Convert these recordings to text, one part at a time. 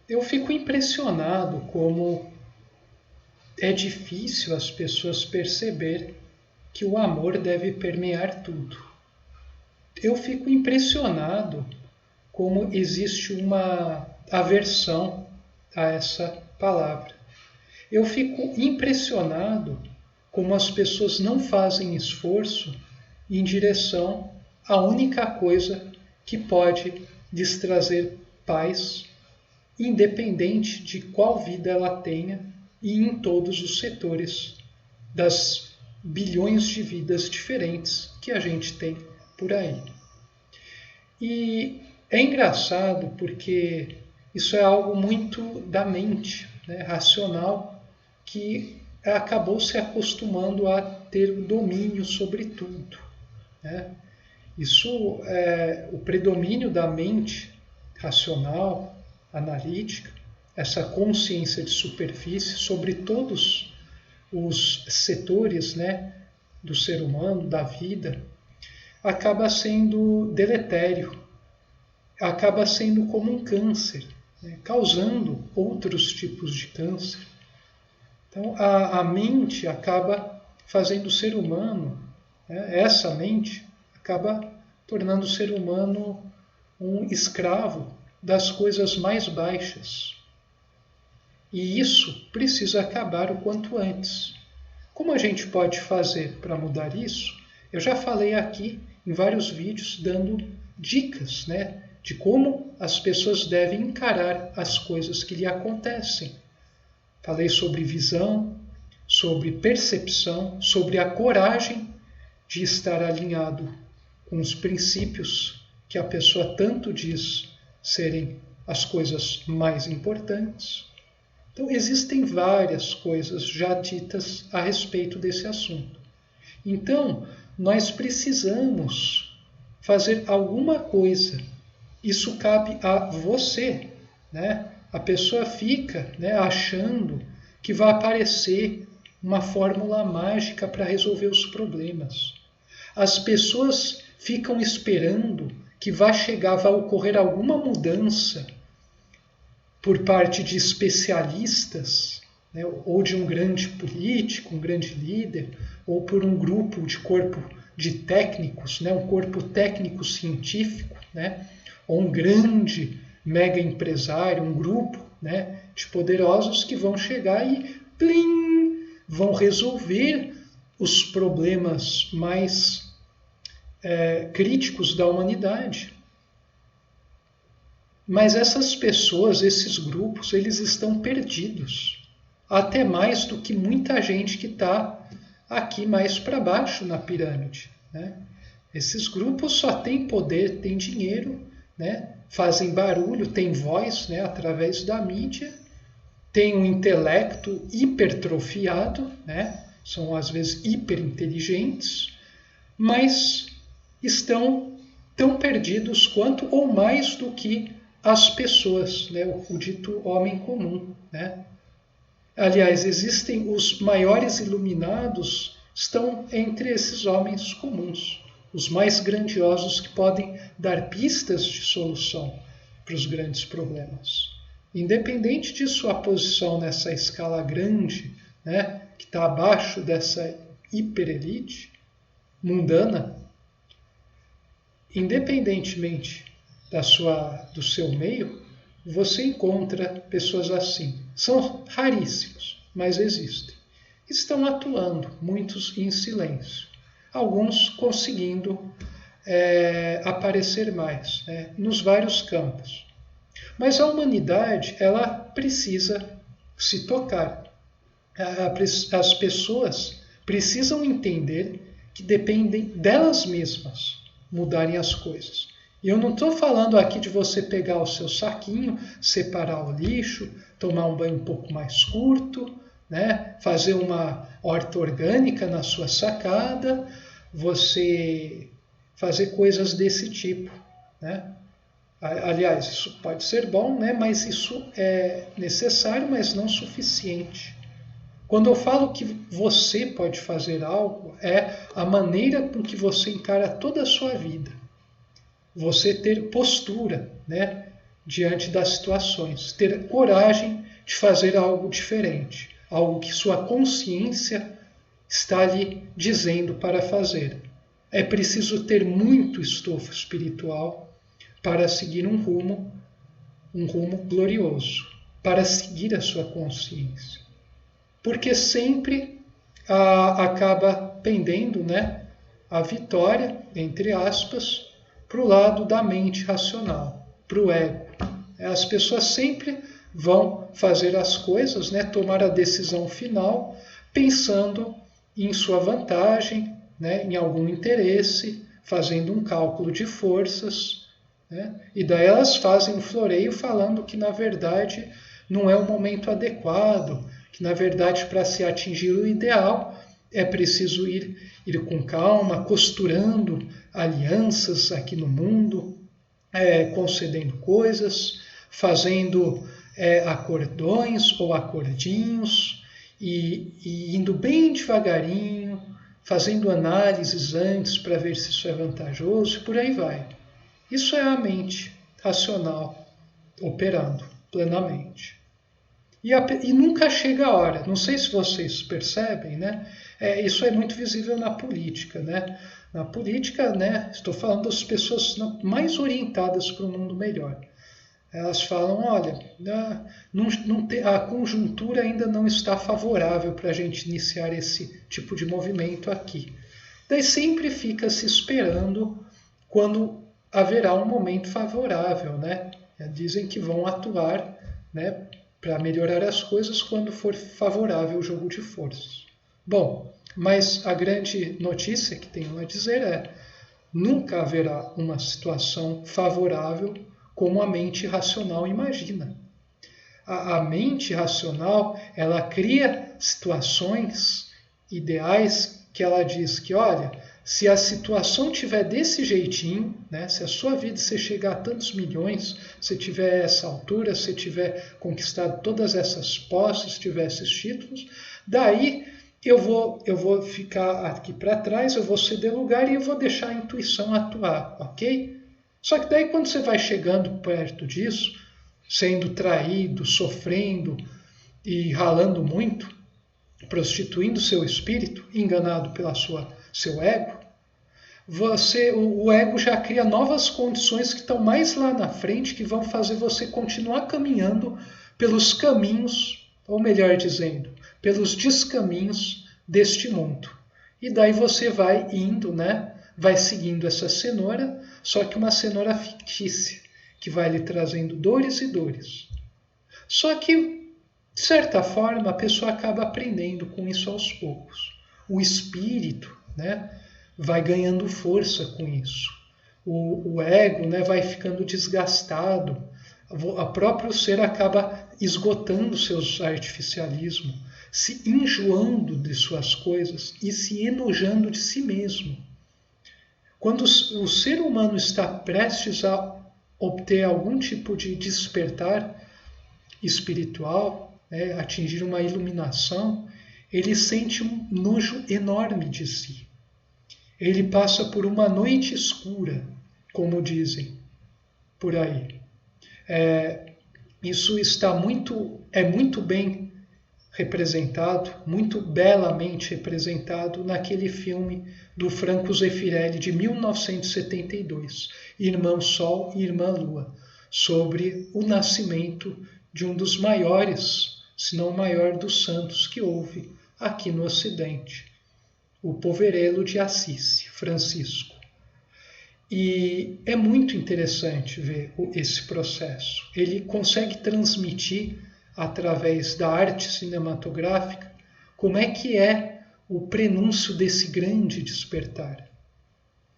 Eu fico impressionado como é difícil as pessoas perceber que o amor deve permear tudo. Eu fico impressionado como existe uma aversão a essa palavra. Eu fico impressionado como as pessoas não fazem esforço em direção à única coisa que pode lhes trazer paz, independente de qual vida ela tenha e em todos os setores das bilhões de vidas diferentes que a gente tem por aí. E é engraçado porque isso é algo muito da mente, né, racional, que acabou se acostumando a ter o domínio sobre tudo, né? Isso é o predomínio da mente racional, analítica, essa consciência de superfície sobre todos os setores, né, do ser humano, da vida, acaba sendo deletério, acaba sendo como um câncer, né, causando outros tipos de câncer. Então, a mente acaba fazendo o ser humano, né, essa mente acaba tornando o ser humano um escravo das coisas mais baixas. E isso precisa acabar o quanto antes. Como a gente pode fazer para mudar isso? Eu já falei aqui em vários vídeos dando dicas, né, de como as pessoas devem encarar as coisas que lhe acontecem. Falei sobre visão, sobre percepção, sobre a coragem de estar alinhado com os princípios que a pessoa tanto diz serem as coisas mais importantes. Então, existem várias coisas já ditas a respeito desse assunto. Então, nós precisamos fazer alguma coisa. Isso cabe a você, né? A pessoa fica, né, achando que vai aparecer uma fórmula mágica para resolver os problemas. As pessoas ficam esperando que vai ocorrer alguma mudança por parte de especialistas, né, ou de um grande político, um grande líder, ou por um grupo de corpo de técnicos, né, um corpo técnico científico, né, ou um grande mega empresário, um grupo, né, de poderosos que vão chegar e plim, vão resolver os problemas mais críticos da humanidade. Mas essas pessoas, esses grupos, eles estão perdidos. Até mais do que muita gente que está aqui mais para baixo na pirâmide, né? Esses grupos só têm poder, têm dinheiro, né? Fazem barulho, têm voz, né? Através da mídia, têm um intelecto hipertrofiado, né? São às vezes hiperinteligentes, mas estão tão perdidos quanto ou mais do que as pessoas, né? O dito homem comum, né? Aliás, existem os maiores iluminados, estão entre esses homens comuns, os mais grandiosos que podem dar pistas de solução para os grandes problemas. Independente de sua posição nessa escala grande, né, que está abaixo dessa hiperelite mundana, independentemente do seu meio, você encontra pessoas assim. São raríssimos, mas existem. Estão atuando, muitos em silêncio. Alguns conseguindo aparecer mais, né, nos vários campos. Mas a humanidade, ela precisa se tocar. As pessoas precisam entender que dependem delas mesmas mudarem as coisas. E eu não estou falando aqui de você pegar o seu saquinho, separar o lixo, tomar um banho um pouco mais curto, né? Fazer uma horta orgânica na sua sacada, você fazer coisas desse tipo, né? Aliás, isso pode ser bom, né? Mas isso é necessário, mas não suficiente. Quando eu falo que você pode fazer algo, é a maneira com que você encara toda a sua vida. Você ter postura, né? diante das situações, ter coragem de fazer algo diferente, algo que sua consciência está lhe dizendo para fazer. É preciso ter muito estofo espiritual para seguir um rumo glorioso, para seguir a sua consciência. Porque sempre acaba pendendo, né, a vitória, entre aspas, para o lado da mente racional, para o ego. As pessoas sempre vão fazer as coisas, né, tomar a decisão final, pensando em sua vantagem, né, em algum interesse, fazendo um cálculo de forças, né, e daí elas fazem um floreio falando que, na verdade, não é o momento adequado, que, na verdade, para se atingir o ideal, é preciso ir com calma, costurando alianças aqui no mundo, concedendo coisas, fazendo acordões ou acordinhos, e indo bem devagarinho, fazendo análises antes para ver se isso é vantajoso, e por aí vai. Isso é a mente racional operando plenamente. E nunca chega a hora. Não sei se vocês percebem, né? Isso é muito visível na política, né? Na política, né? Estou falando das pessoas mais orientadas para um mundo melhor. Elas falam, olha, a conjuntura ainda não está favorável para a gente iniciar esse tipo de movimento aqui. Daí sempre fica se esperando quando haverá um momento favorável, né? Dizem que vão atuar, né, para melhorar as coisas quando for favorável o jogo de forças. Bom, mas a grande notícia que tenho a dizer é: nunca haverá uma situação favorável como a mente racional imagina. A mente racional, ela cria situações ideais que ela diz que, olha, se a situação tiver desse jeitinho, né, se a sua vida você chegar a tantos milhões, se tiver essa altura, se tiver conquistado todas essas posses, tiver esses títulos, daí eu vou ficar aqui para trás, eu vou ceder lugar e eu vou deixar a intuição atuar, ok? Só que daí quando você vai chegando perto disso, sendo traído, sofrendo e ralando muito, prostituindo seu espírito, enganado pela seu ego, o ego já cria novas condições que estão mais lá na frente, que vão fazer você continuar caminhando pelos caminhos, ou melhor dizendo, pelos descaminhos deste mundo. E daí você vai indo, né? Vai seguindo essa cenoura, só que uma cenoura fictícia, que vai lhe trazendo dores e dores. Só que, de certa forma, a pessoa acaba aprendendo com isso aos poucos. O espírito, né, vai ganhando força com isso. O ego, né, vai ficando desgastado. O próprio ser acaba esgotando seus artificialismos, se enjoando de suas coisas e se enojando de si mesmo. Quando o ser humano está prestes a obter algum tipo de despertar espiritual, né, atingir uma iluminação, ele sente um nojo enorme de si. Ele passa por uma noite escura, como dizem por aí. Isso é muito bem representado, muito belamente representado naquele filme do Franco Zeffirelli de 1972, Irmão Sol e Irmã Lua, sobre o nascimento de um dos maiores, se não o maior dos santos que houve aqui no Ocidente, o Poverello de Assis, Francisco. E é muito interessante ver esse processo. Ele consegue transmitir, através da arte cinematográfica, como é que é o prenúncio desse grande despertar.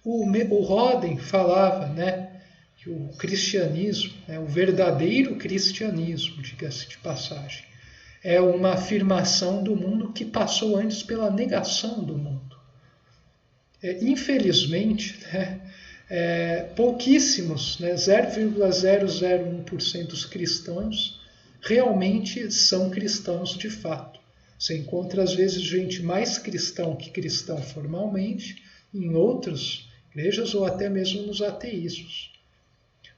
O Roden falava, né, que o cristianismo, o verdadeiro cristianismo, diga-se de passagem, é uma afirmação do mundo que passou antes pela negação do mundo. Infelizmente, pouquíssimos, 0,001% dos cristãos realmente são cristãos de fato. Você encontra, às vezes, gente mais cristão que cristão formalmente em outras igrejas ou até mesmo nos ateísmos.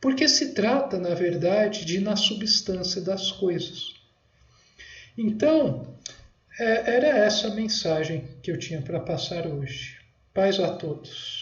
Porque se trata, na verdade, de ir na substância das coisas. Então, era essa a mensagem que eu tinha para passar hoje. Paz a todos.